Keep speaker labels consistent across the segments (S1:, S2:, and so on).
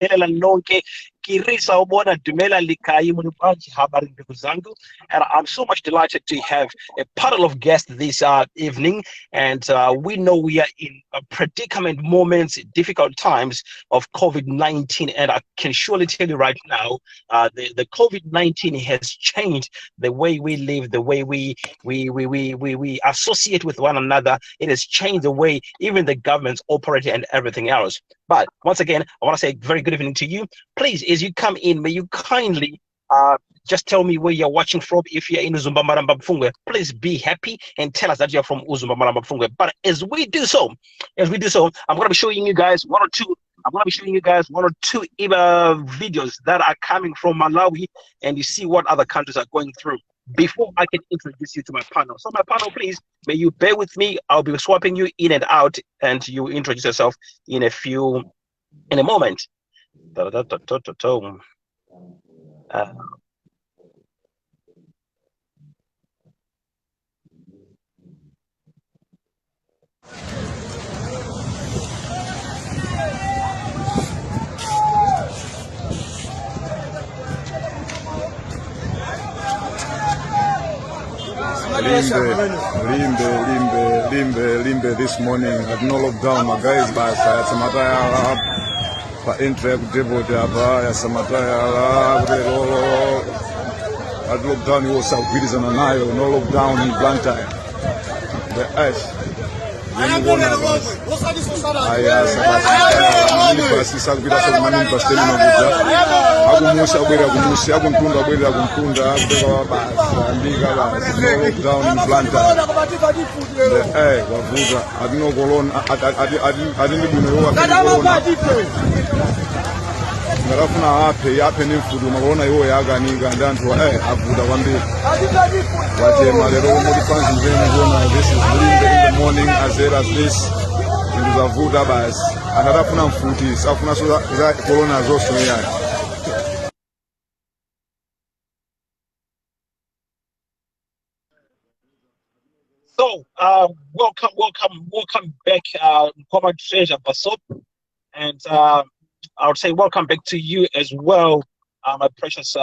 S1: Ela lonke Kirisa ubona Dumela Likai Munibanji habari ndugu zangu. And I'm so much delighted to have a panel of guests this evening. And we know we are in a predicament moments, difficult times of COVID-19. And I can surely tell you right now, the COVID-19 has changed the way we live, the way we associate with one another. It has changed the way even the governments operate and everything else. But once again, I want to say very good evening to you. Please, as you come in, may you kindly just tell me where you're watching from. If you're in Uzumba Maramba Bufungwe, please be happy and tell us that you're from Uzumba Maramba Bufungwe. But as we do so, I'm going to be showing you guys one or two. I'm going to be showing you guys one or two videos that are coming from Malawi, and you see what other countries are going through before I can introduce you to my panel. So my panel, please, may you bear with me. I'll be swapping you in and out, and you introduce yourself in a moment.
S2: Limbe this morning at no lockdown guys basa yasamataya pa entry depot hapa yasamataya lolo at lockdown yosagwirizana nayo no lockdown in Blantyre the ice Ngarafuna hape ni mfudu mabona yo yaganiga ndantu avuda kwambiri watema lero muri kwanza mveni ngona this is Limbe in the morning as well as this ndizavuda basi anarafuna mfuti safuna za corona zoso yani.
S1: So welcome back, Mkoma Treasure Basop, and I would say welcome back to you as well, my precious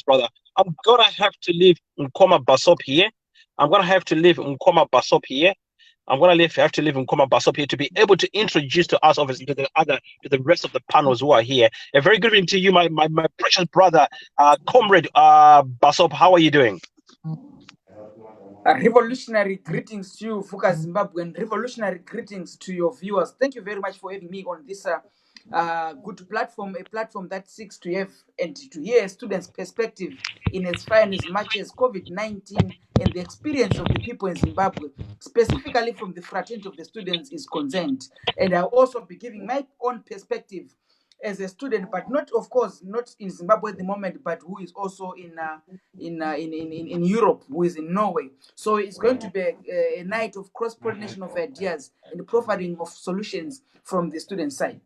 S1: brother. I'm gonna have to leave Mkoma Basop here. I'm gonna have to leave Mkoma Basop here to be able to introduce to us, obviously, to the rest of the panels who are here. A very good evening to you, my precious brother, comrade Basop. How are you doing?
S3: Revolutionary greetings to you, Fuka Zimbabwe, and revolutionary greetings to your viewers. Thank you very much for having me on this good platform, a platform that seeks to have and to hear students' perspective in as far and as much as COVID-19 and the experience of the people in Zimbabwe, specifically from the fraternity of the students, is concerned. And I'll also be giving my own perspective as a student, but not, of course, not in Zimbabwe at the moment, but who is also in Europe, who is in Norway. So it's going to be a night of cross-pollination of ideas and profiling of solutions from the student side.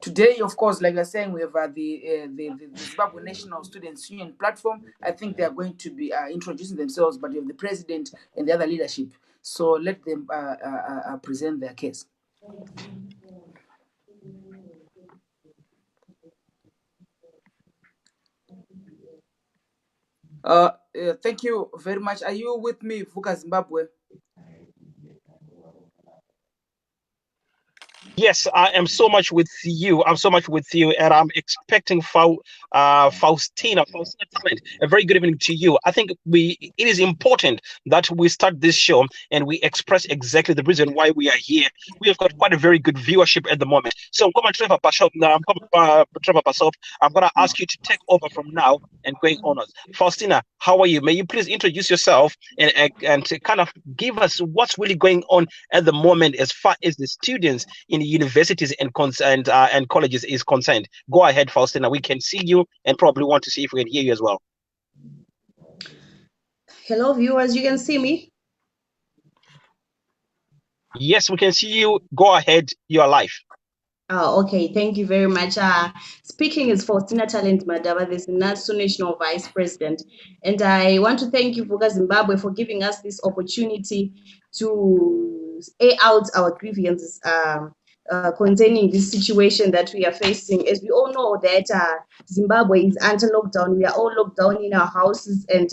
S3: Today, of course, like I was saying, we have the Zimbabwe National Students Union platform. I think they are going to be introducing themselves, but you have the president and the other leadership. So let them present their case. Thank you very much. Are you with me, Fuka Zimbabwe?
S1: Yes, I am so much with you. And I'm expecting Faustina Talent. A very good evening to you. I think it is important that we start this show and we express exactly the reason why we are here. We have got quite a very good viewership at the moment. So Trevor Pasop, I'm going to ask you to take over from now and going on. Faustina, how are you? May you please introduce yourself and to kind of give us what's really going on at the moment as far as the students in universities and colleges is concerned. Go ahead, Faustina. We can see you and probably want to see if we can hear you as well.
S4: Hello, viewers. You can see me?
S1: Yes, we can see you. Go ahead. You are live.
S4: Okay. Thank you very much. Speaking is Faustina Talent Madaba, the ZINASU National Vice President. And I want to thank you, Fuka Zimbabwe, for giving us this opportunity to air out our grievances concerning this situation that we are facing. As we all know that Zimbabwe is under lockdown. We are all locked down in our houses, and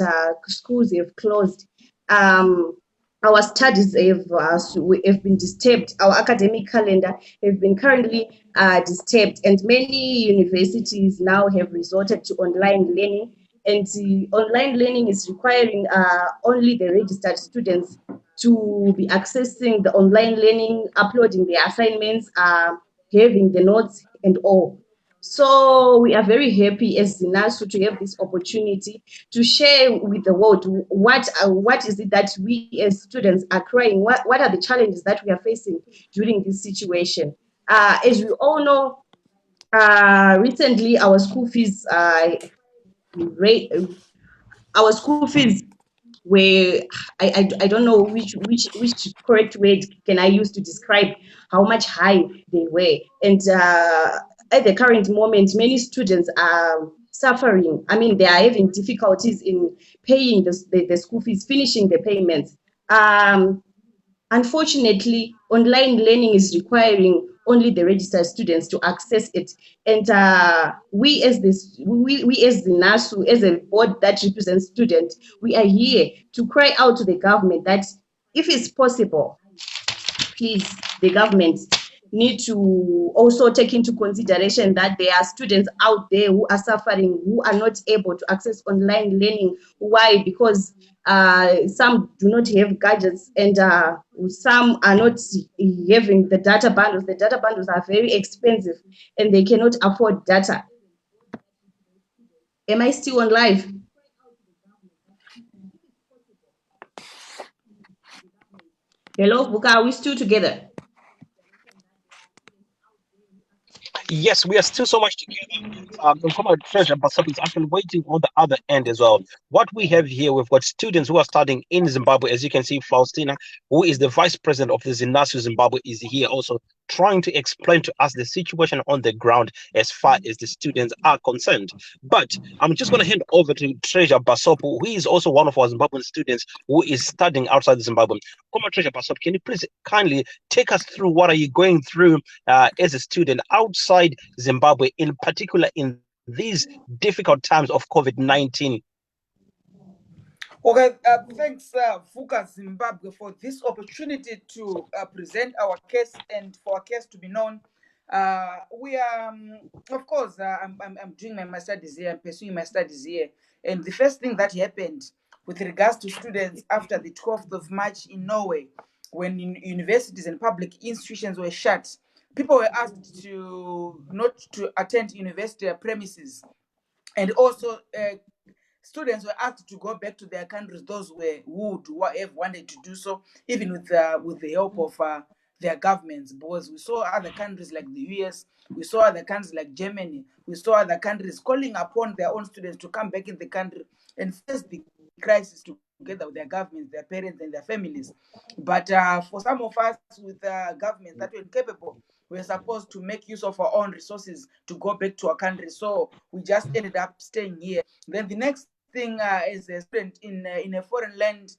S4: schools have closed. Our studies have been disturbed. Our academic calendar have been currently disturbed, and many universities now have resorted to online learning. And online learning is requiring only the registered students to be accessing the online learning, uploading the assignments, having the notes and all. So we are very happy as ZINASU to have this opportunity to share with the world what is it that we as students are crying, what are the challenges that we are facing during this situation. As we all know, recently our school fees our school fees were I don't know which correct word can I use to describe how much high they were. And at the current moment, many students are suffering. I mean, they are having difficulties in paying the school fees, finishing the payments. Unfortunately, online learning is requiring only the registered students to access it. And we as the NASU, as a board that represents students, we are here to cry out to the government that if it's possible, please, the government need to also take into consideration that there are students out there who are suffering, who are not able to access online learning. Why? Because some do not have gadgets, and some are not having the data bundles. The data bundles are very expensive and they cannot afford data. Am I still on live? Hello, Buka, are we still together?
S1: Yes, we are still so much together. Former Treasurer Basab is actually waiting on the other end as well. What we have here, we've got students who are studying in Zimbabwe. As you can see, Faustina, who is the vice president of the ZINASU Zimbabwe, is here also trying to explain to us the situation on the ground as far as the students are concerned. But I'm just going to hand over to Treasurer Basopo, who is also one of our Zimbabwean students who is studying outside Zimbabwe. Former Treasurer Basopo, can you please kindly take us through what are you going through as a student outside Zimbabwe, in particular in these difficult times of COVID-19?
S3: Okay, thanks, Fuka Zimbabwe, for this opportunity to present our case and for our case to be known. We are, of course, I'm doing my studies here, I'm pursuing my studies here. And the first thing that happened with regards to students after the 12th of March in Norway, when universities and public institutions were shut, people were asked to not to attend university premises, and also students were asked to go back to their countries, those who have wanted to do so, even with the help of their governments. Because we saw other countries like the US, we saw other countries like Germany, we saw other countries calling upon their own students to come back in the country and face the crisis together with their governments, their parents, and their families. But for some of us with governments that were incapable, we were supposed to make use of our own resources to go back to our country. So we just ended up staying here. Then the next thing, as a student in a foreign land,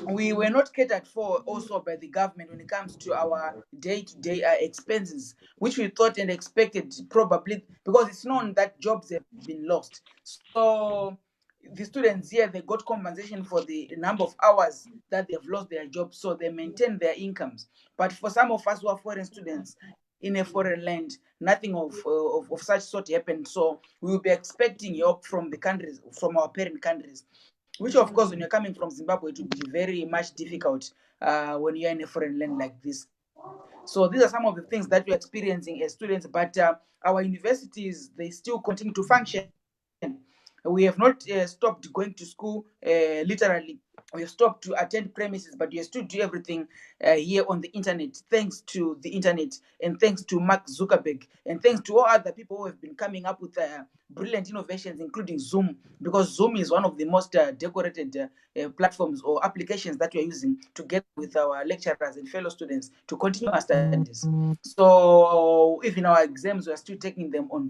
S3: we were not catered for also by the government when it comes to our day-to-day expenses, which we thought and expected, probably because it's known that jobs have been lost. So the students here, they got compensation for the number of hours that they've lost their jobs, so they maintain their incomes. But for some of us who are foreign students in a foreign land, nothing of such sort happened. So we will be expecting help from the countries, from our parent countries, which of course when you're coming from Zimbabwe, it would be very much difficult when you're in a foreign land like this. So these are some of the things that we're experiencing as students, but our universities, they still continue to function. We have not stopped going to school, literally. We have stopped to attend premises, but we still do everything here on the internet, thanks to the internet, and thanks to Mark Zuckerberg, and thanks to all other people who have been coming up with brilliant innovations, including Zoom, because Zoom is one of the most decorated platforms or applications that we are using together with our lecturers and fellow students to continue our studies. So even our exams, we are still taking them on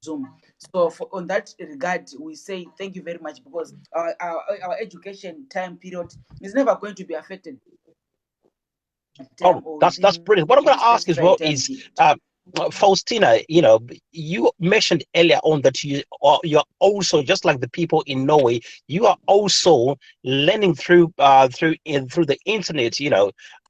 S3: Zoom. So on that regard, we say thank you very much, because our education time period is never going to be affected.
S1: Oh,
S3: or
S1: that's
S3: within
S1: brilliant. What I'm going
S3: any
S1: to ask as well
S3: specified time
S1: is,
S3: period.
S1: Faustina, you mentioned earlier on that you're also just like the people in Norway. You are also learning through the internet.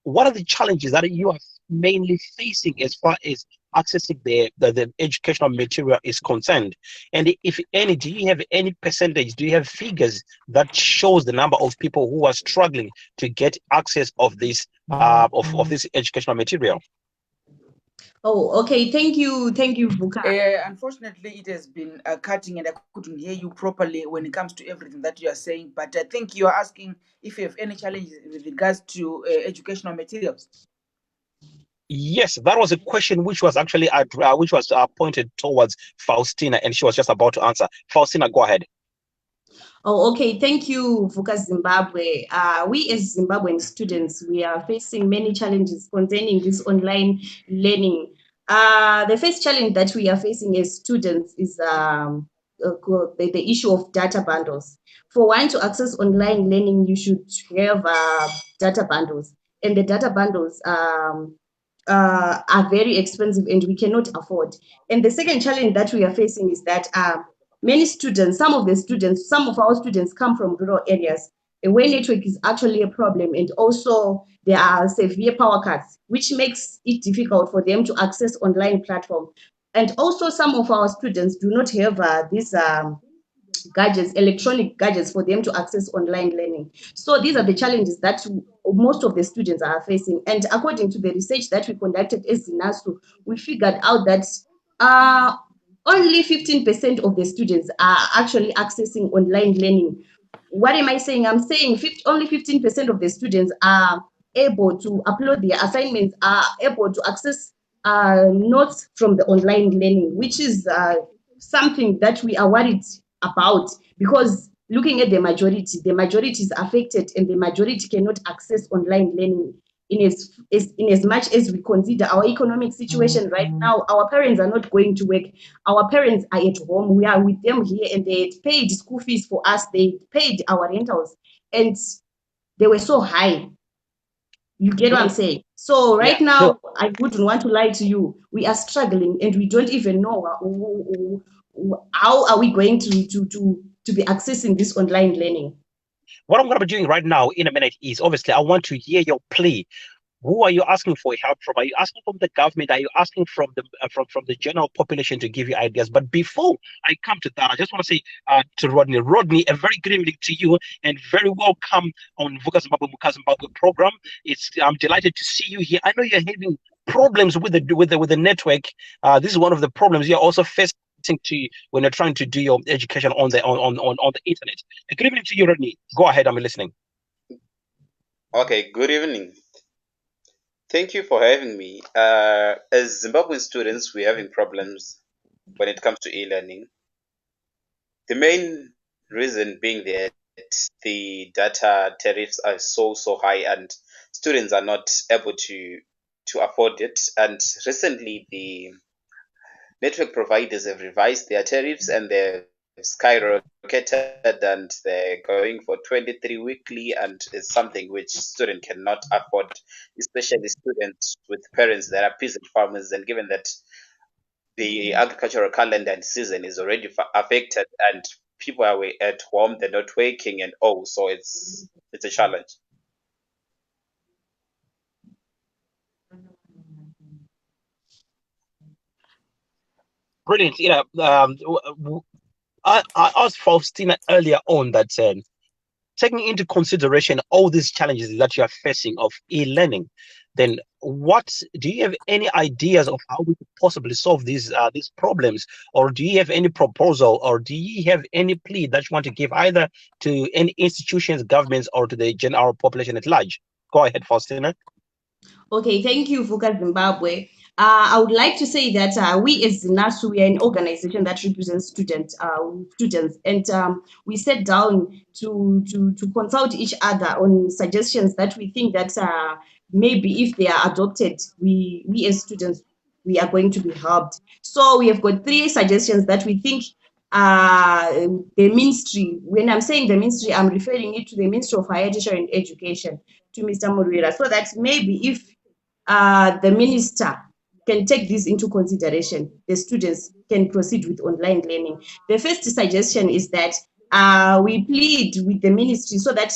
S1: What are the challenges that you are mainly facing as far as accessing the educational material is concerned? And if any, do you have any percentage? Do you have figures that shows the number of people who are struggling to get access of this educational material?
S4: Oh, okay. Thank you, Vuka.
S3: Unfortunately, it has been cutting, and I couldn't hear you properly when it comes to everything that you are saying. But I think you are asking if you have any challenges with regards to educational materials.
S1: Yes, that was a question which was actually pointed towards Faustina, and she was just about to answer. Faustina, go ahead.
S4: Oh, okay. Thank you, Vuka Zimbabwe. We as Zimbabwean students, we are facing many challenges concerning this online learning. The first challenge that we are facing as students is the issue of data bundles. For one to access online learning, you should have data bundles, and the data bundles are very expensive and we cannot afford. And the second challenge that we are facing is that many students, some of our students come from rural areas where network is actually a problem, and also there are severe power cuts, which makes it difficult for them to access online platform. And also some of our students do not have these gadgets, electronic gadgets for them to access online learning. So these are the challenges that most of the students are facing. And according to the research that we conducted at ZINASU, we figured out that uh, only 15% of the students are actually accessing online learning. What am I saying? I'm saying only 15% of the students are able to upload their assignments, are able to access notes from the online learning, which is something that we are worried about, because looking at the majority is affected, and the majority cannot access online learning. In as much as we consider our economic situation right now, our parents are not going to work. Our parents are at home. We are with them here, and they paid school fees for us. They paid our rentals, and they were so high. You get what I'm
S1: Brilliant.
S4: saying? So
S1: Yeah.
S4: right
S1: No.
S4: now, I wouldn't want to lie to you. We are struggling, and we don't even know how are we going to be accessing this online learning.
S1: What I'm going to be doing right now in a minute is obviously I want to hear your plea. Who are you asking for help from? Are you asking from the government? Are you asking from the general population to give you ideas? But before I come to that, I just want to say to Rodney. Rodney, a very good evening to you, and very welcome on Vuka Zimbabwe Muka Zimbabwe program. I'm delighted to see you here. I know you're having problems with the network. This is one of the problems you're also facing to when you're trying to do your education on the internet. Good evening to you, Rodney. Go ahead, I'm listening.
S5: Okay, good evening. Thank you for having me. As Zimbabwean students, we're having problems when it comes to e-learning. The main reason being that the data tariffs are so high, and students are not able to afford it. And recently, the network providers have revised their tariffs, and they've skyrocketed, and they're going for 23 weekly, and it's something which student cannot afford, especially students with parents that are peasant farmers. And given that the agricultural calendar and season is already affected, and people are at home, they're not working, and so it's a challenge.
S1: Brilliant. I asked Faustina earlier on that taking into consideration all these challenges that you are facing of e-learning, then what do you have any ideas of how we could possibly solve these problems, or do you have any proposal, or do you have any plea that you want to give either to any institutions, governments, or to the general population at large? Go ahead, Faustina.
S4: Okay, thank you, Vuka Zimbabwe. I would like to say that we as ZINASU, we are an organization that represents students, and we sat down to consult each other on suggestions that we think that maybe if they are adopted, we as students, we are going to be helped. So we have got 3 suggestions that we think the ministry, when I'm saying the ministry, I'm referring it to the Ministry of Higher Education and Education. to Mr. Murira, so that maybe if the minister can take this into consideration, the students can proceed with online learning. The first suggestion is that we plead with the ministry so that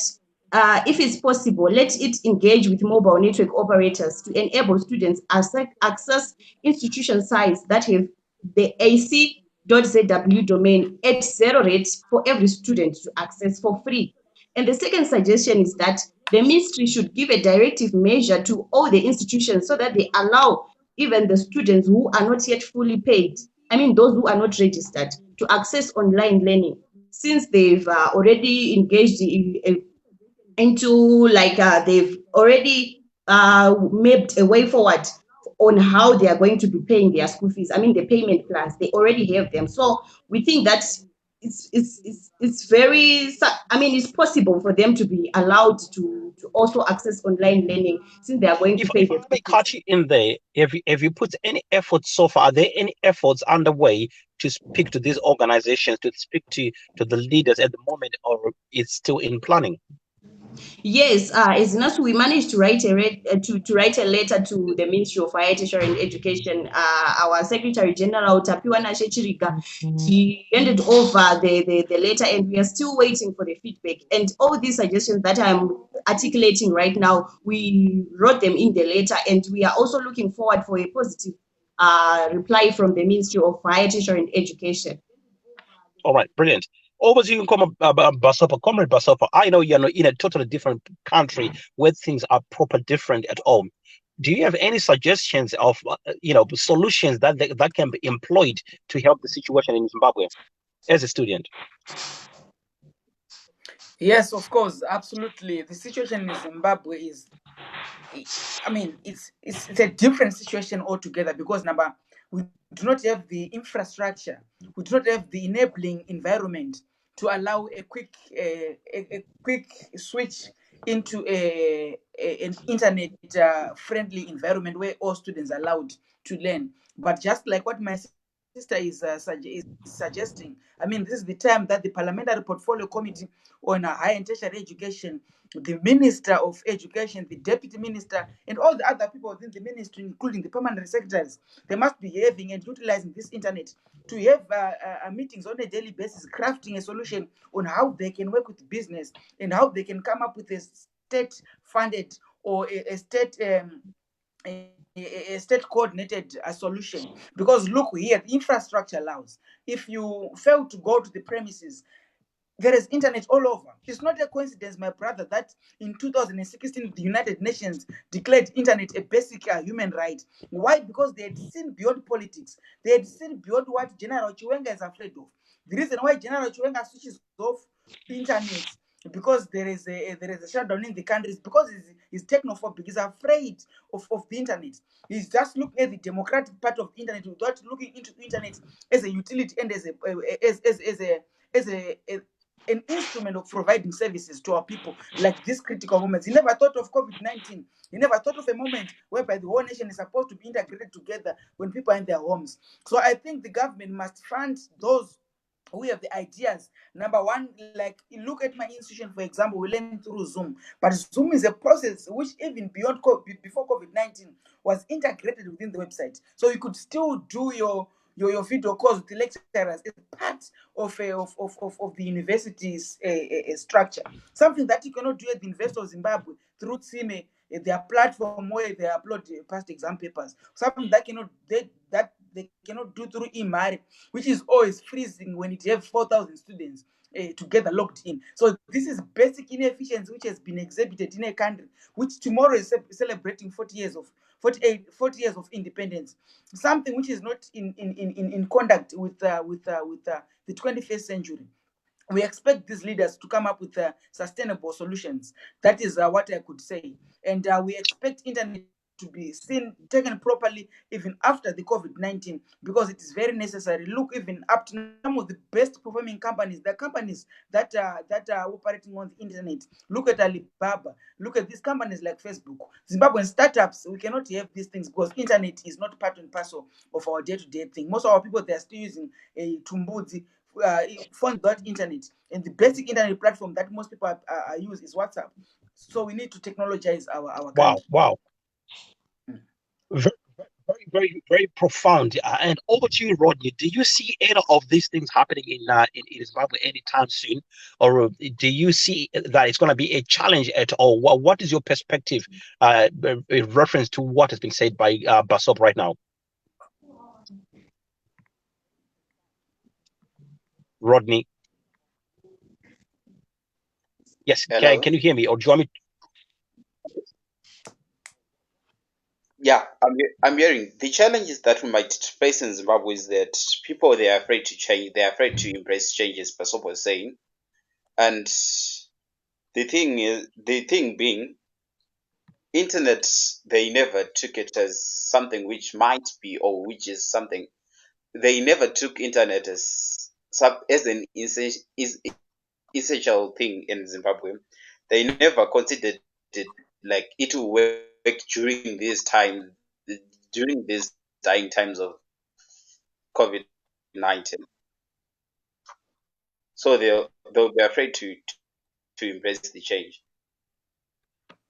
S4: if it's possible, let it engage with mobile network operators to enable students access institution sites that have the ac.zw domain at zero rates for every student to access for free. And the second suggestion is that the ministry should give a directive measure to all the institutions so that they allow even the students who are not yet fully paid, I mean those who are not registered, to access online learning, since they've already engaged into they've already mapped a way forward on how they are going to be paying their school fees. I mean, the payment plans, they already have them. So we think that it's very, I mean, it's possible for them to be allowed to also access online learning since they are going to pay
S1: If
S4: their
S1: I
S4: school
S1: may
S4: fees.
S1: catch you in there, have you put any efforts so far? Are there any efforts underway to speak to these organizations, to speak to the leaders at the moment, or it's still in planning?
S4: Yes, as ZINASU, we managed to write to write a letter to the Ministry of Higher Tertiary and Education. Our Secretary General Tapiwana Shechirika, she handed over the letter, and we are still waiting for the feedback. And all these suggestions that I'm articulating right now, we wrote them in the letter, and we are also looking forward for a positive reply from the Ministry of Higher Tertiary and Education.
S1: All right, brilliant. Over to you, Basopa, Comrade Basopa. I know you're in a totally different country where things are proper different at home. Do you have any suggestions of solutions that can be employed to help the situation in Zimbabwe as a student?
S3: Yes, of course, absolutely. The situation in Zimbabwe is, I mean, it's a different situation altogether because number, we do not have the infrastructure, we do not have the enabling environment to allow a quick switch into an internet friendly environment where all students are allowed to learn. But just like what my sister is suggesting, I mean, this is the time that the Parliamentary Portfolio Committee on Higher and Tertiary Education, the Minister of Education, the Deputy Minister, and all the other people within the ministry, including the permanent secretaries, they must be having and utilizing this internet to have meetings on a daily basis, crafting a solution on how they can work with business and how they can come up with a state-funded or a state a state coordinated solution. Because look here, the infrastructure allows. If you fail to go to the premises, there is internet all over. It's not a coincidence, my brother, that in 2016 the United Nations declared internet a basic human right. Why? Because they had seen beyond politics. They had seen beyond what General Chiwenga is afraid of. The reason why General Chiwenga switches off internet because there is a shutdown in the country is because he's technophobic. He's afraid of the internet. He's just looking at the democratic part of the internet without looking into the internet as a utility and as an instrument of providing services to our people like these critical moments. He never thought of COVID-19. He never thought of a moment whereby the whole nation is supposed to be integrated together when people are in their homes. So I think the government must fund those we have the ideas. Number one, like look at my institution, for example, we learn through Zoom. But Zoom is a process which even beyond before COVID-19 was integrated within the website. So you could still do your video calls with the lecturers as part of the university's structure. Something that you cannot do at the University of Zimbabwe through Tsime, their platform where they upload past exam papers. Something that they cannot do through Imari, which is always freezing when it have 4,000 students together logged in. So this is basic inefficiency which has been exhibited in a country which tomorrow is celebrating 40 years years of independence. Something which is not in conduct with the 21st century. We expect these leaders to come up with sustainable solutions. That is what I could say. And we expect internet to be taken properly even after the COVID-19 because it is very necessary. Look, even up to some of the best performing companies, the companies that are operating on the internet. Look at Alibaba. Look at these companies like Facebook. Zimbabwean startups, we cannot have these things because internet is not part and parcel of our day-to-day thing. Most of our people, they are still using a Tumbudzi phones without internet, and the basic internet platform that most people use is WhatsApp. So we need to technologize our
S1: Wow,
S3: country.
S1: wow. Very, very profound. And over to you, Rodney. Do you see any of these things happening in Zimbabwe anytime soon, or do you see that it's going to be a challenge at all? What is your perspective in reference to what has been said by Basop right now? Rodney, yes,
S5: Hello.
S1: can you hear me, or do you want me?
S5: Yeah, I'm hearing the challenges that we might face in Zimbabwe is that people, they are afraid to change, they are afraid to embrace changes. Basop was saying, and the thing being, internet, they never took it as something which might be, or which is something. They never took internet as an essential thing in Zimbabwe. They never considered it like it will work during this time, during these dying times of COVID-19. So they'll be afraid to embrace the change.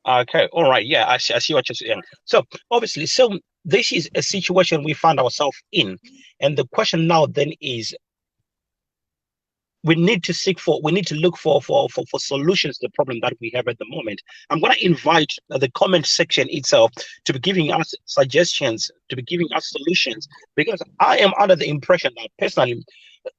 S1: Okay, all right, yeah, I see what you're saying. So obviously, so this is a situation we find ourselves in, and the question now then is we need to look for solutions to the problem that we have at the moment. I'm going to invite the comment section itself to be giving us suggestions, to be giving us solutions, because I am under the impression that personally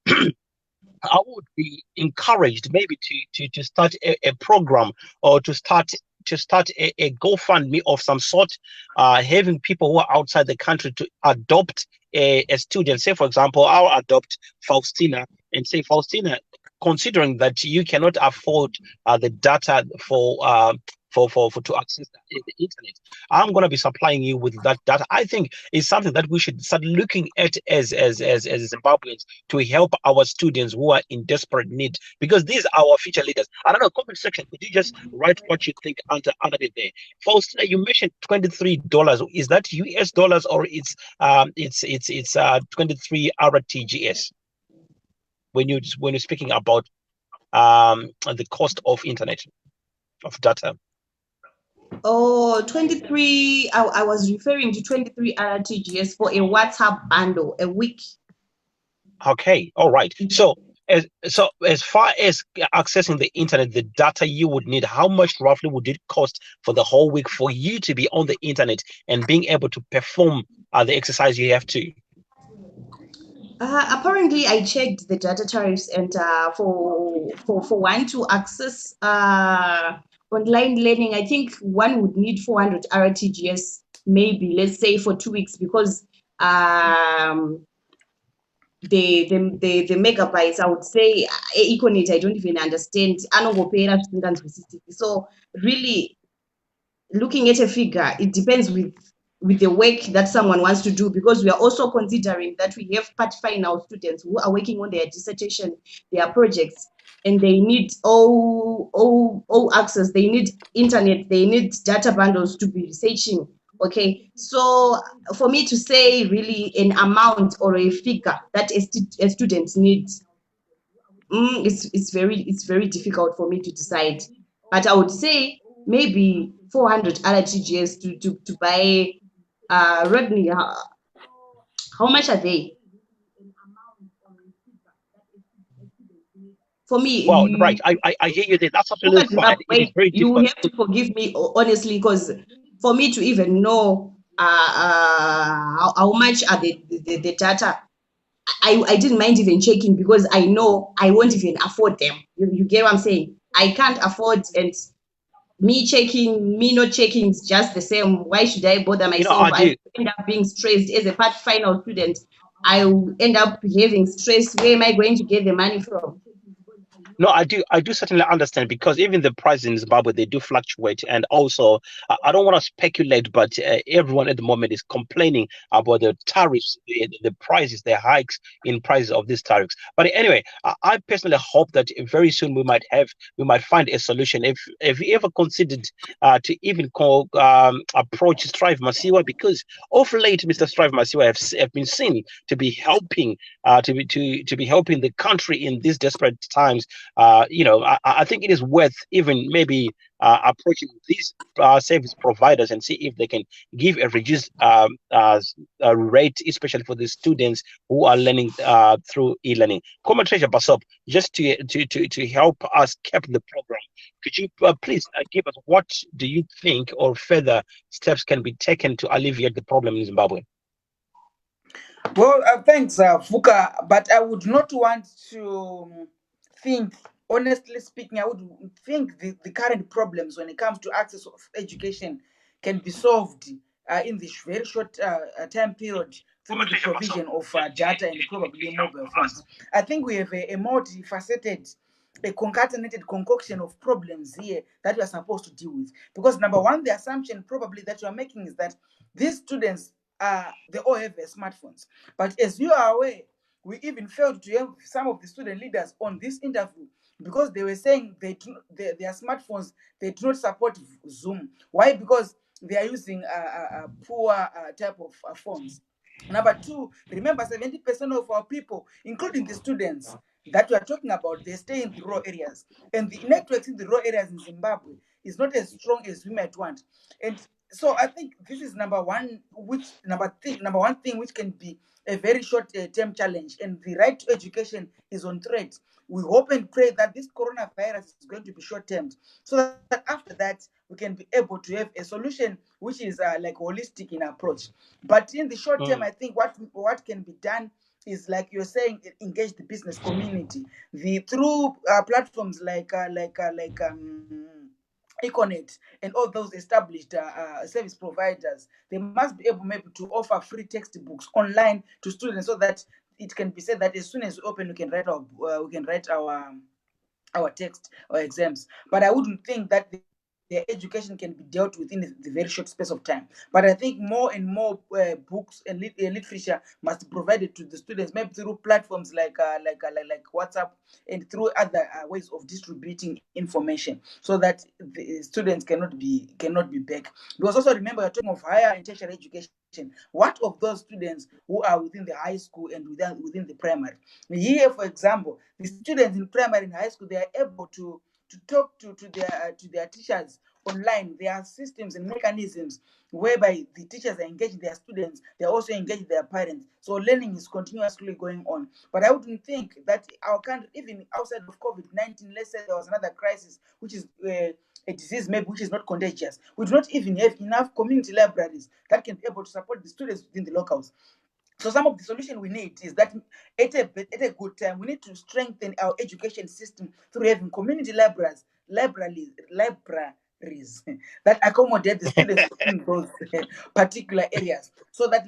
S1: I would be encouraged maybe to start a program, or to start a GoFundMe of some sort, having people who are outside the country to adopt a student. Say, for example, I'll adopt Faustina, and say, Faustina, considering that you cannot afford the data for to access the internet, I'm going to be supplying you with that data. I think it's something that we should start looking at as Zimbabweans, to help our students who are in desperate need, because these are our future leaders. I don't know, comment section, could you just write what you think under it there? Faustina, you mentioned $23. Is that US dollars, or it's 23 RTGS when you're speaking about the cost of internet, of data?
S4: Oh, 23. I was referring to 23 RTGS for a WhatsApp bundle a week.
S1: Okay, all right. So as far as accessing the internet, the data you would need, how much roughly would it cost for the whole week for you to be on the internet and being able to perform the exercise you have to?
S4: Apparently, I checked the data tariffs, and for one to access online learning, I think one would need 400 RTGS, maybe, let's say, for 2 weeks, because the megabytes, I would say, Econet, I don't even understand. So really, looking at a figure, it depends with the work that someone wants to do, because we are also considering that we have part final students who are working on their dissertation, their projects, and they need all access. They need internet, they need data bundles to be researching. Okay, so for me to say really an amount or a figure that a student needs, it's very difficult for me to decide. But I would say maybe 400 RTGS to buy Rodney. How much are they? For
S1: Well, right,
S4: me,
S1: I hear you there. That's absolutely fine. It is
S4: wait,
S1: very
S4: you
S1: difficult.
S4: have to forgive me honestly, because for me to even know how much are the data, I didn't mind even checking, because I know I won't even afford them. You get what I'm saying? I can't afford, and me not checking is just the same. Why should I bother myself?
S1: I
S4: I
S1: do.
S4: end up being stressed as a part final student. I will end up having stress. Where am I going to get the money from?
S1: No, I do certainly understand, because even the prices in Zimbabwe, they do fluctuate, and also I don't want to speculate, but everyone at the moment is complaining about the tariffs, the prices, the hikes in prices of these tariffs. But anyway, I personally hope that very soon we might find a solution. If you ever considered to even approach Strive Masiwa, because of late, Mr. Strive Masiwa have been seen to be helping to be helping the country in these desperate times, I think it is worth even maybe approaching these service providers and see if they can give a reduced rate, especially for the students who are learning through e-learning. Common Treasure Basop, just to help us cap the program, could you please give us what do you think or further steps can be taken to alleviate the problem in Zimbabwe?
S3: Well, thanks, Fuka, but I would not want to think, honestly speaking, I would think the current problems when it comes to access of education can be solved in this very short time period through the provision of data and probably mobile phones. I think we have a multifaceted, a concatenated concoction of problems here that we are supposed to deal with. Because number one, the assumption probably that you are making is that these students, they all have smartphones. But as you are aware, we even failed to have some of the student leaders on this interview because they were saying their smartphones, they do not support Zoom. Why? Because they are using poor type of phones. Number two, remember 70% of our people, including the students that we are talking about, they stay in the rural areas. And the networks in the rural areas in Zimbabwe is not as strong as we might want. And so I think this is number one, number one thing which can be a very short term challenge, and the right to education is on threat. We hope and pray that this coronavirus is going to be short term, so that after that we can be able to have a solution which is like holistic in approach. But in the short term, I think what can be done is, like you're saying, engage the business community. The through platforms like Econet and all those established service providers, they must be able maybe to offer free textbooks online to students, so that it can be said that as soon as we open, we can write our text or exams. But I wouldn't think that their education can be dealt with in the very short space of time. But I think more and more books and literature must be provided to the students, maybe through platforms like WhatsApp and through other ways of distributing information, so that the students cannot be back. Because also remember, you're talking of higher and tertiary education. What of those students who are within the high school and within the primary? Here, for example, the students in primary and high school, they are able to talk to their teachers online. There are systems and mechanisms whereby the teachers are engaging their students, they're also engaging their parents. So learning is continuously going on. But I wouldn't think that our country, even outside of COVID-19, let's say there was another crisis, which is a disease maybe which is not contagious, we do not even have enough community libraries that can be able to support the students within the locals. So some of the solution we need is that at a good time, we need to strengthen our education system through having community libraries that accommodate the students within those particular areas, so that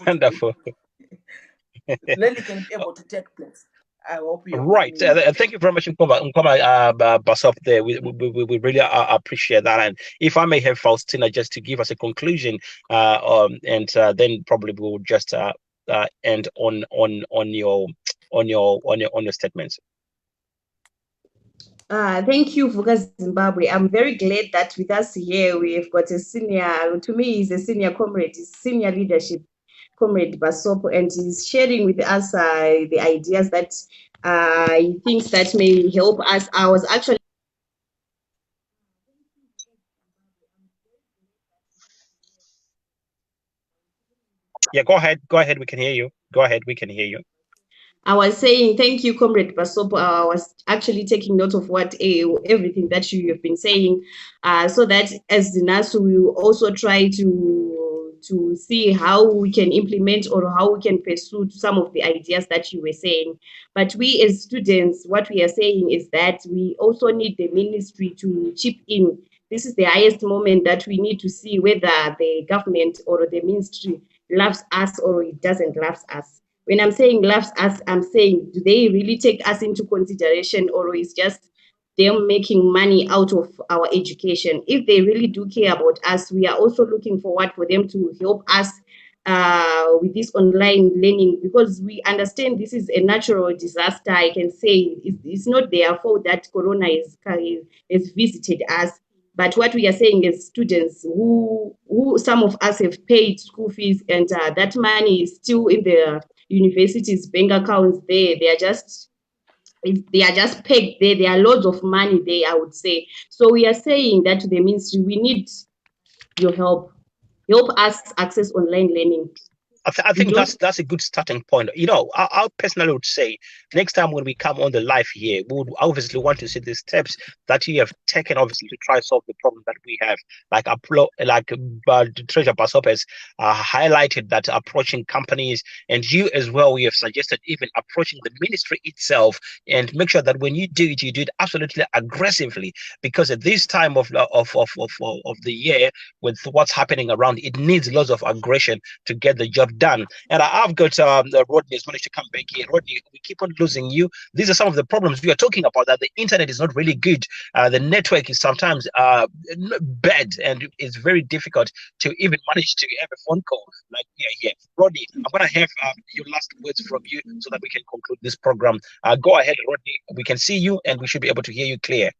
S1: Wonderful.
S3: learning can be able to take place. I hope you have
S1: Right.
S3: given me.
S1: Thank you very much, Nkoma Basop there. We really appreciate that. And if I may have Faustina just to give us a conclusion, and then probably we'll just end on your statements.
S4: Thank you, Vuka Zimbabwe. I'm very glad that with us here we've got a senior, to me, he's a senior comrade, senior leadership comrade Basop, and he's sharing with us the ideas that he thinks that may help us. I was actually
S1: Yeah, go ahead. Go ahead. We can hear you. Go ahead. We can hear you.
S4: I was saying thank you, Comrade Basop. I was actually taking note of what everything that you have been saying, so that as ZINASU we will also try to see how we can implement or how we can pursue some of the ideas that you were saying. But we as students, what we are saying is that we also need the ministry to chip in. This is the highest moment that we need to see whether the government or the ministry loves us or it doesn't love us. When I'm saying loves us, I'm saying, do they really take us into consideration, or is just them making money out of our education? If they really do care about us, we are also looking forward for them to help us with this online learning, because we understand this is a natural disaster. I can say it's not their fault that Corona has visited us. But what we are saying is students who some of us have paid school fees, and that money is still in the universities' bank accounts. They are just they are just pegged there. There are loads of money there, I would say. So we are saying that to the ministry, we need your help. Help us access online learning.
S1: I think that's a good starting point. I personally would say next time when we come on the live here, we would obviously want to see the steps that you have taken, obviously, to try solve the problem that we have. Treasure Basop has highlighted that approaching companies, and you as well, we have suggested even approaching the ministry itself, and make sure that when you do it absolutely aggressively, because at this time of the year, with what's happening around, it needs lots of aggression to get the job done. And I've got Rodney has managed to come back here. Rodney, we keep on losing you. These are some of the problems we are talking about, that the internet is not really good. The network is sometimes bad, and it's very difficult to even manage to have a phone call like here. Rodney, I'm going to have your last words from you so that we can conclude this program. Go ahead, Rodney. We can see you and we should be able to hear you clear.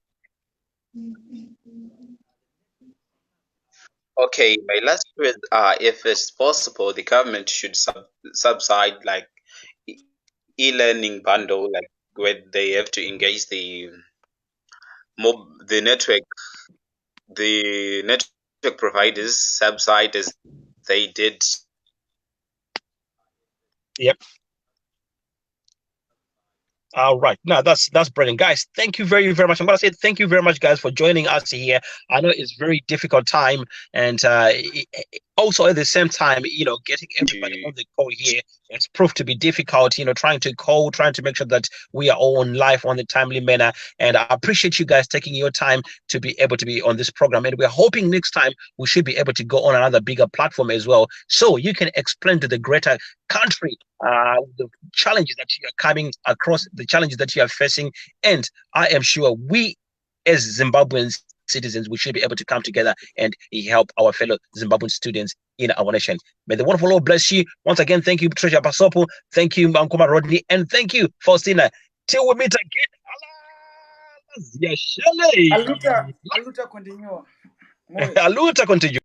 S5: Okay, my last words are, if it's possible, the government should subside like e-learning bundle, like where they have to engage the network providers subside as they did.
S1: Yep. All right. Now that's brilliant, guys. Thank you very, very much. I'm gonna say thank you very much, guys, for joining us here. I know it's very difficult time, and also at the same time, getting everybody on the call here, it's proved to be difficult. Trying to make sure that we are all on live on the timely manner. And I appreciate you guys taking your time to be able to be on this program. And we're hoping next time we should be able to go on another bigger platform as well, so you can explain to the greater country the challenges that you are coming across, the challenges that you are facing. And I am sure we as Zimbabwean citizens, we should be able to come together and help our fellow Zimbabwean students in our nation. May the wonderful Lord bless you. Once again, thank you, Treasure Basopo. Thank you, Mankoma Rodney. And thank you, Faustina. Till we meet again.
S3: Aluta continue.
S1: Aluta continue.